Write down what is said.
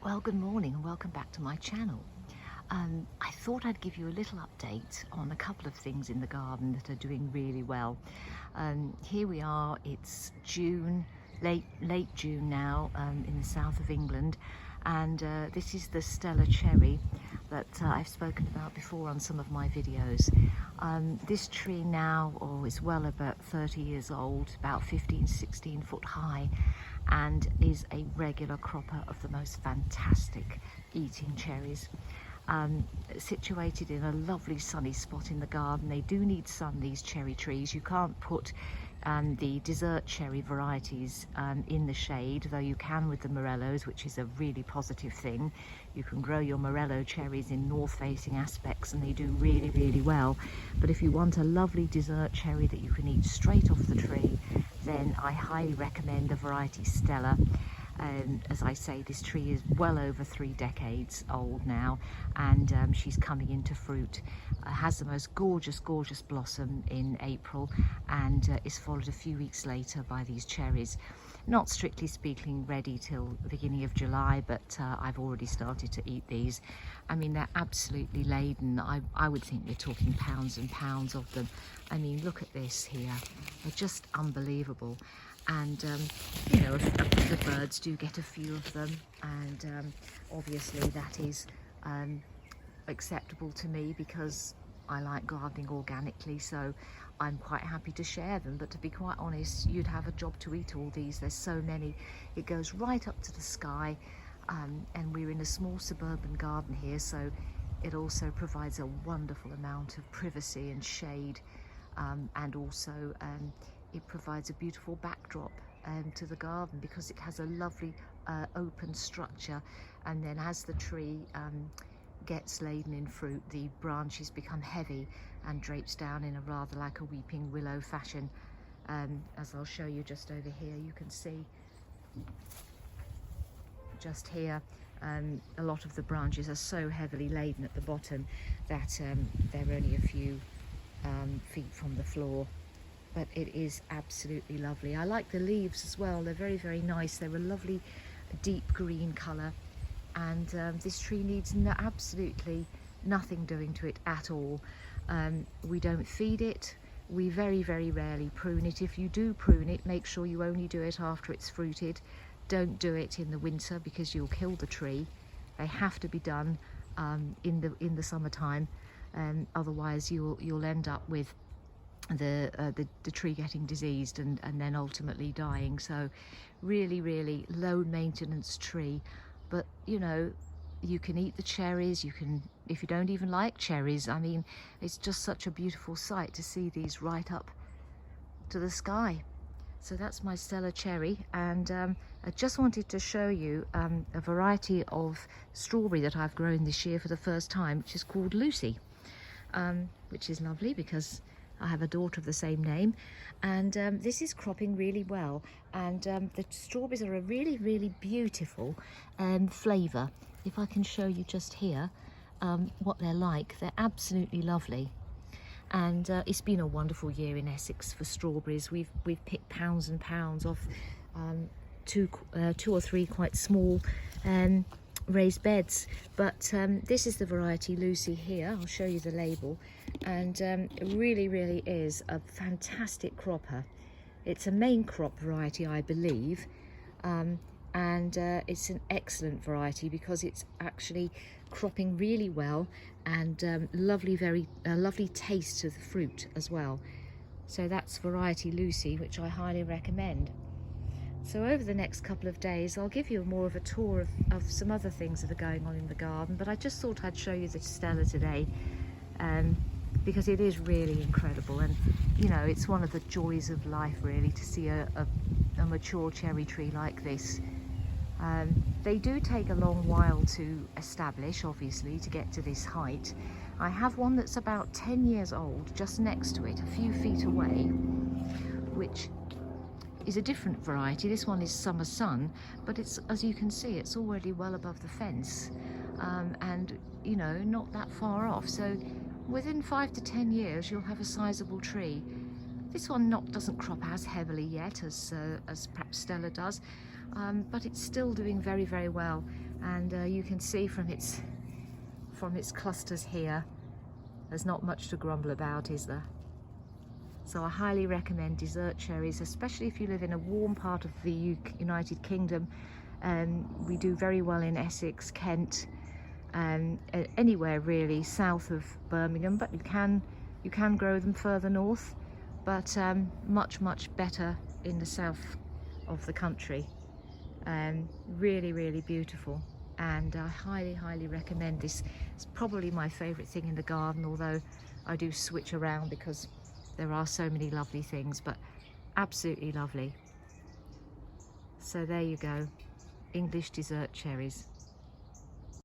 Well, good morning and welcome back to my channel. I thought I'd give you a little update on a couple of things in the garden that are doing really well. Here we are, it's June, late June now, in the south of England, and this is the Stella cherry that I've spoken about before on some of my videos. This tree now is well about 30 years old, about 16 foot high, and is a regular cropper of the most fantastic eating cherries. Situated in a lovely sunny spot in the garden. They do need sun, these cherry trees. You can't put the dessert cherry varieties in the shade, though you can with the morellos, which is a really positive thing. You can grow your morello cherries in north-facing aspects and they do really well. But if you want a lovely dessert cherry that you can eat straight off the tree, then I highly recommend the variety Stella. As I say, this tree is well over 3 decades old now, and she's coming into fruit. Has the most gorgeous blossom in April, and is followed a few weeks later by these cherries. Not strictly speaking ready till the beginning of July, but I've already started to eat these. I mean, they're absolutely laden. I would think we're talking pounds and pounds of them. I mean, look at this here. They're just unbelievable. And you know, the birds do get a few of them, and obviously that is acceptable to me because I like gardening organically, so I'm quite happy to share them. But to be quite honest, you'd have a job to eat all these. There's so many. It goes right up to the sky, and we're in a small suburban garden here, so it also provides a wonderful amount of privacy and shade, and also it provides a beautiful backdrop to the garden because it has a lovely open structure, and then as the tree gets laden in fruit, the branches become heavy and drapes down in a rather like a weeping willow fashion. As I'll show you just over here, you can see just here a lot of the branches are so heavily laden at the bottom that they're only a few feet from the floor. But it is absolutely lovely. I like the leaves as well. They're very nice. They're a lovely deep green colour, and this tree needs absolutely nothing doing to it at all. We don't feed it. We very rarely prune it. If you do prune it, make sure you only do it after it's fruited. Don't do it in the winter because you'll kill the tree. They have to be done in the summertime, otherwise you'll end up with the tree getting diseased and then ultimately dying. So really low maintenance tree, but you know, you can eat the cherries. You can, if you don't even like cherries, I mean, it's just such a beautiful sight to see these right up to the sky. So that's my Stella cherry, and I just wanted to show you a variety of strawberry that I've grown this year for the first time, which is called Lucy, which is lovely because I have a daughter of the same name, and this is cropping really well, and the strawberries are a really beautiful flavour. If I can show you just here what they're like, they're absolutely lovely. And it's been a wonderful year in Essex for strawberries. We've picked pounds and pounds off two or three quite small raised beds, but this is the variety Lucy here. I'll show you the label, and it really is a fantastic cropper. It's a main crop variety, I believe, and it's an excellent variety because it's actually cropping really well, and lovely taste to the fruit as well. So that's variety Lucy, which I highly recommend. So over the next couple of days, I'll give you more of a tour of some other things that are going on in the garden, but I just thought I'd show you the Stella today, because it is really incredible, and you know, it's one of the joys of life really to see a mature cherry tree like this. They do take a long while to establish, obviously, to get to this height. I have one that's about 10 years old just next to it, a few feet away, which is a different variety. This one is Summer Sun, but it's, as you can see, it's already well above the fence, and you know, not that far off. So within 5 to 10 years you'll have a sizable tree. This one doesn't crop as heavily yet as perhaps Stella does, but it's still doing very well. and you can see from its clusters here, there's not much to grumble about, is there? So I highly recommend dessert cherries, especially if you live in a warm part of the United Kingdom. We do very well in Essex, Kent, anywhere really south of Birmingham, but you can grow them further north, but much better in the south of the country. Really beautiful, and I highly recommend this. It's probably my favourite thing in the garden, although I do switch around because there are so many lovely things, but absolutely lovely. So there you go, English dessert cherries.